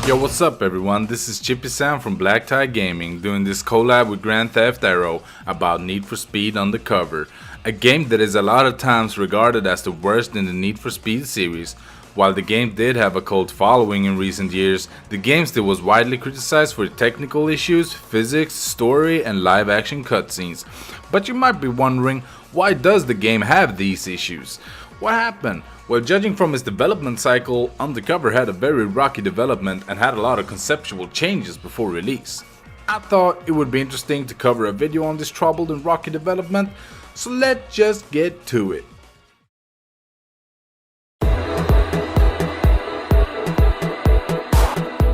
Yo, what's up everyone, this is ChippySound from Black Tie Gaming doing this collab with GrandTheftAero about Need for Speed Undercover, a game that is a lot of times regarded as the worst in the Need for Speed series. While the game did have a cult following in recent years, the game still was widely criticized for technical issues, physics, story and live action cutscenes. But you might be wondering, why does the game have these issues? What happened? Well, judging from its development cycle, Undercover had a very rocky development and had a lot of conceptual changes before release. I thought it would be interesting to cover a video on this troubled and rocky development, so let's just get to it.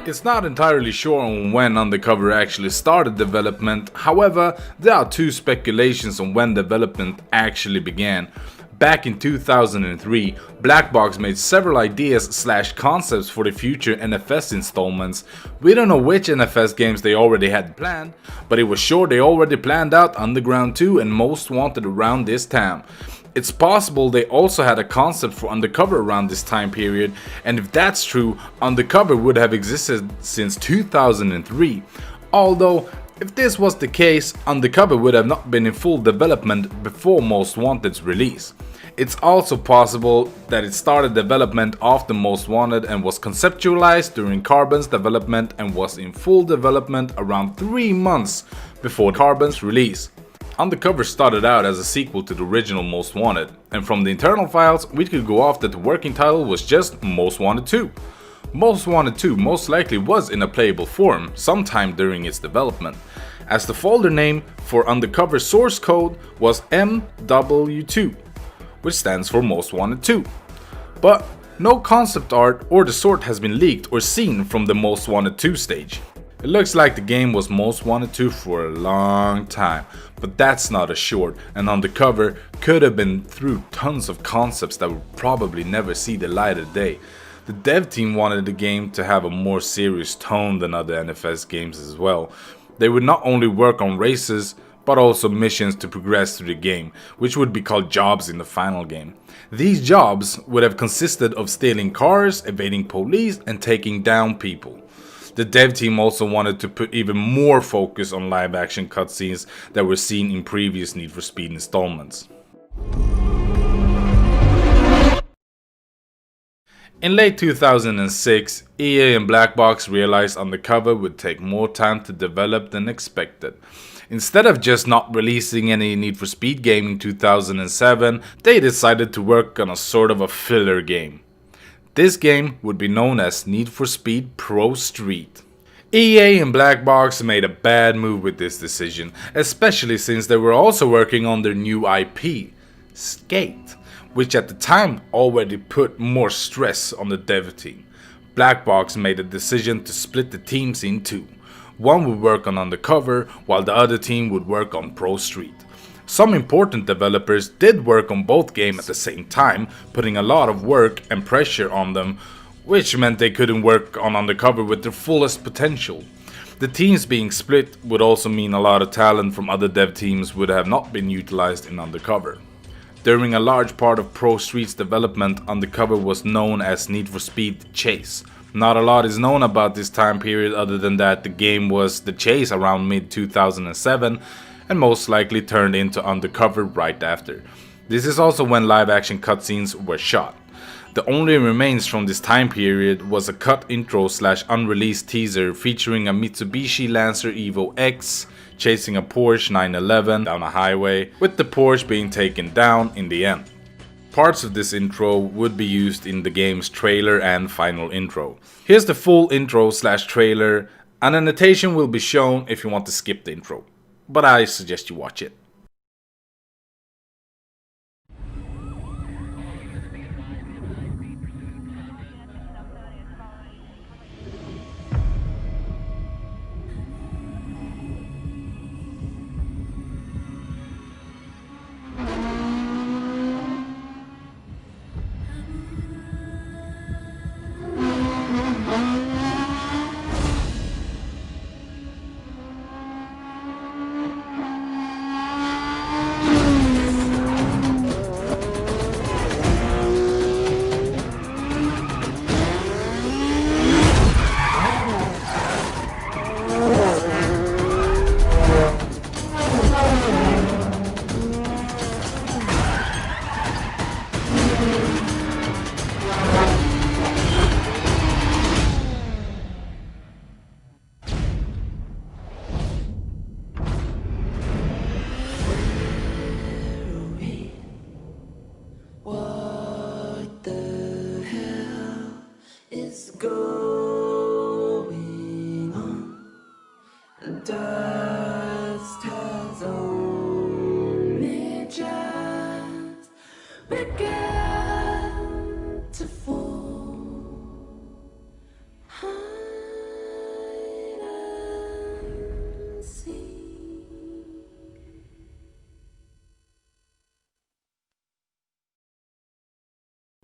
It's not entirely sure on when Undercover actually started development, however, there are two speculations on when development actually began. Back in 2003, Black Box made several ideas/concepts for the future NFS installments. We don't know which NFS games they already had planned, but it was sure they already planned out Underground 2 and Most Wanted around this time. It's possible they also had a concept for Undercover around this time period, and if that's true, Undercover would have existed since 2003. Although, if this was the case, Undercover would have not been in full development before Most Wanted's release. It's also possible that it started development after Most Wanted and was conceptualized during Carbon's development and was in full development around 3 months before Carbon's release. Undercover started out as a sequel to the original Most Wanted, and from the internal files we could go off that the working title was just Most Wanted 2. Most Wanted 2 most likely was in a playable form sometime during its development, as the folder name for Undercover source code was MW2, which stands for Most Wanted 2. But no concept art or the sort has been leaked or seen from the Most Wanted 2 stage. It looks like the game was Most Wanted 2 for a long time, but that's not assured, and Undercover could have been through tons of concepts that would probably never see the light of day. The dev team wanted the game to have a more serious tone than other NFS games as well. They would not only work on races, but also missions to progress through the game, which would be called jobs in the final game. These jobs would have consisted of stealing cars, evading police, and taking down people. The dev team also wanted to put even more focus on live action cutscenes that were seen in previous Need for Speed installments. In late 2006, EA and Black Box realized Undercover would take more time to develop than expected. Instead of just not releasing any Need for Speed game in 2007, they decided to work on a sort of a filler game. This game would be known as Need for Speed Pro Street. EA and Black Box made a bad move with this decision, especially since they were also working on their new IP, Skate, which at the time already put more stress on the dev team. Black Box made a decision to split the teams in two. One would work on Undercover, while the other team would work on Pro Street. Some important developers did work on both games at the same time, putting a lot of work and pressure on them, which meant they couldn't work on Undercover with their fullest potential. The teams being split would also mean a lot of talent from other dev teams would have not been utilized in Undercover. During a large part of Pro Street's development, Undercover was known as Need for Speed Chase. Not a lot is known about this time period other than that the game was The Chase around mid-2007 and most likely turned into Undercover right after. This is also when live action cutscenes were shot. The only remains from this time period was a cut intro/unreleased teaser featuring a Mitsubishi Lancer Evo X chasing a Porsche 911 down a highway, with the Porsche being taken down in the end. Parts of this intro would be used in the game's trailer and final intro. Here's the full intro/trailer, and a annotation will be shown if you want to skip the intro, but I suggest you watch it.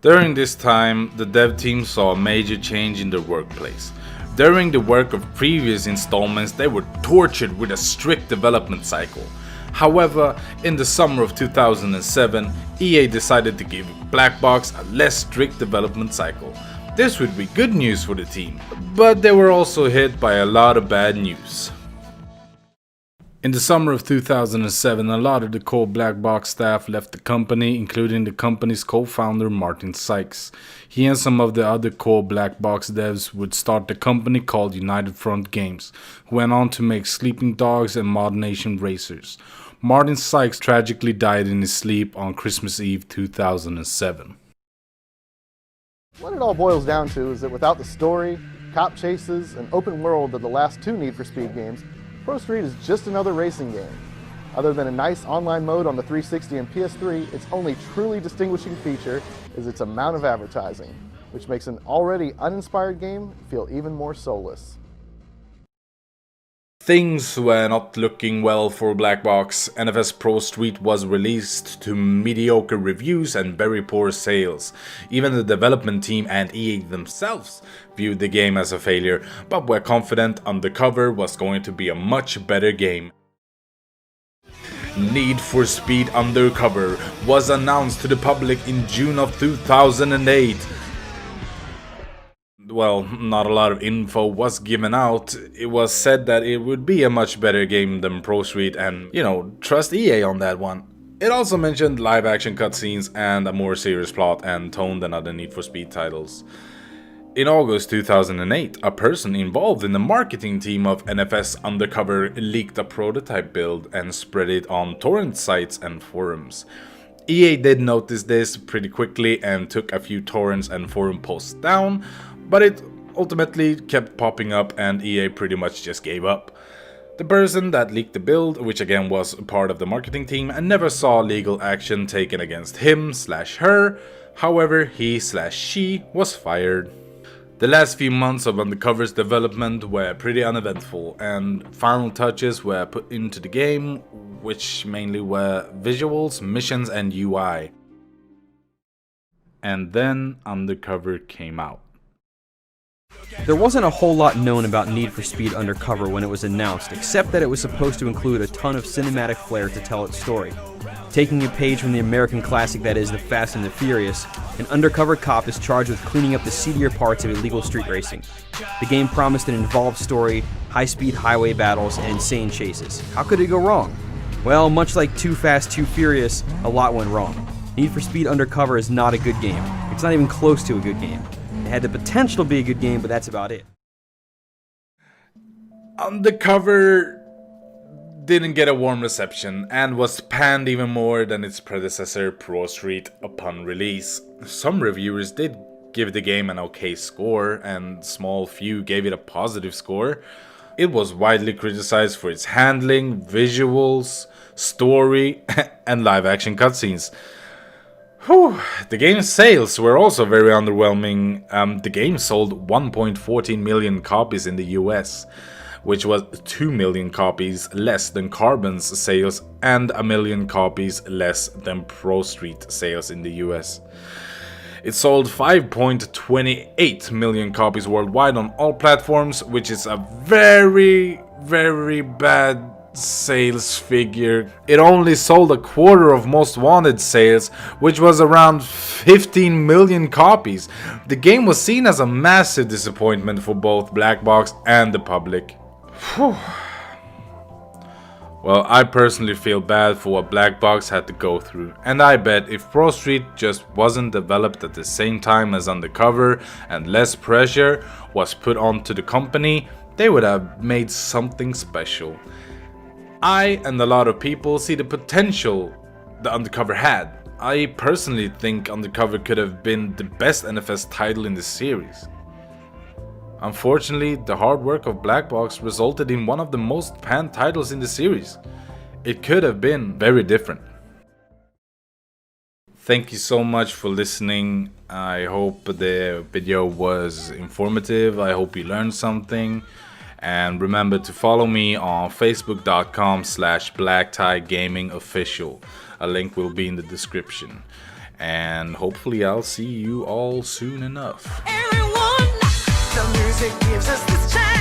During this time, the dev team saw a major change in their workplace. During the work of previous installments, they were tortured with a strict development cycle. However, in the summer of 2007, EA decided to give Black Box a less strict development cycle. This would be good news for the team, but they were also hit by a lot of bad news. In the summer of 2007, a lot of the core Black Box staff left the company, including the company's co-founder Martin Sykes. He and some of the other core Black Box devs would start the company called United Front Games, who went on to make Sleeping Dogs and Mod Nation Racers. Martin Sykes tragically died in his sleep on Christmas Eve 2007. What it all boils down to is that without the story, cop chases, and open world of the last two Need for Speed games, Pro Street is just another racing game. Other than a nice online mode on the 360 and PS3, its only truly distinguishing feature is its amount of advertising, which makes an already uninspired game feel even more soulless. Things were not looking well for Black Box. NFS Pro Street was released to mediocre reviews and very poor sales. Even the development team and EA themselves viewed the game as a failure, but were confident Undercover was going to be a much better game. Need for Speed Undercover was announced to the public in June of 2008. Well, not a lot of info was given out. It was said that it would be a much better game than Pro Street and, trust EA on that one. It also mentioned live action cutscenes and a more serious plot and tone than other Need for Speed titles. In August 2008, a person involved in the marketing team of NFS Undercover leaked a prototype build and spread it on torrent sites and forums. EA did notice this pretty quickly and took a few torrents and forum posts down, but it ultimately kept popping up and EA pretty much just gave up. The person that leaked the build, which again was part of the marketing team, and never saw legal action taken against him/her, however he/she was fired. The last few months of Undercover's development were pretty uneventful, and final touches were put into the game, which mainly were visuals, missions and UI. And then Undercover came out. There wasn't a whole lot known about Need for Speed Undercover when it was announced, except that it was supposed to include a ton of cinematic flair to tell its story. Taking a page from the American classic that is The Fast and the Furious, an undercover cop is charged with cleaning up the seedier parts of illegal street racing. The game promised an involved story, high-speed highway battles, and insane chases. How could it go wrong? Well, much like Too Fast, Too Furious, a lot went wrong. Need for Speed Undercover is not a good game. It's not even close to a good game. It had the potential to be a good game, but that's about it. Undercover didn't get a warm reception and was panned even more than its predecessor Pro Street upon release. Some reviewers did give the game an okay score, and small few gave it a positive score. It was widely criticized for its handling, visuals, story, and live action cutscenes. The game's sales were also very underwhelming. The game sold 1.14 million copies in the US, which was 2 million copies less than Carbon's sales and 1 million copies less than Pro Street sales in the US. It sold 5.28 million copies worldwide on all platforms, which is a very, very bad sales figure. It only sold a quarter of Most Wanted sales, which was around 15 million copies. The game was seen as a massive disappointment for both Black Box and the public. Well, I personally feel bad for what Black Box had to go through, and I bet if Pro Street just wasn't developed at the same time as Undercover and less pressure was put onto the company, they would have made something special. I and a lot of people see the potential the Undercover had. I personally think Undercover could have been the best NFS title in the series. Unfortunately, the hard work of Black Box resulted in one of the most panned titles in the series. It could have been very different. Thank you so much for listening. I hope the video was informative. I hope you learned something. And remember to follow me on facebook.com/blacktiegamingofficial. A link will be in the description. and hopefully I'll see you all soon enough. Everyone, the music gives us this chance.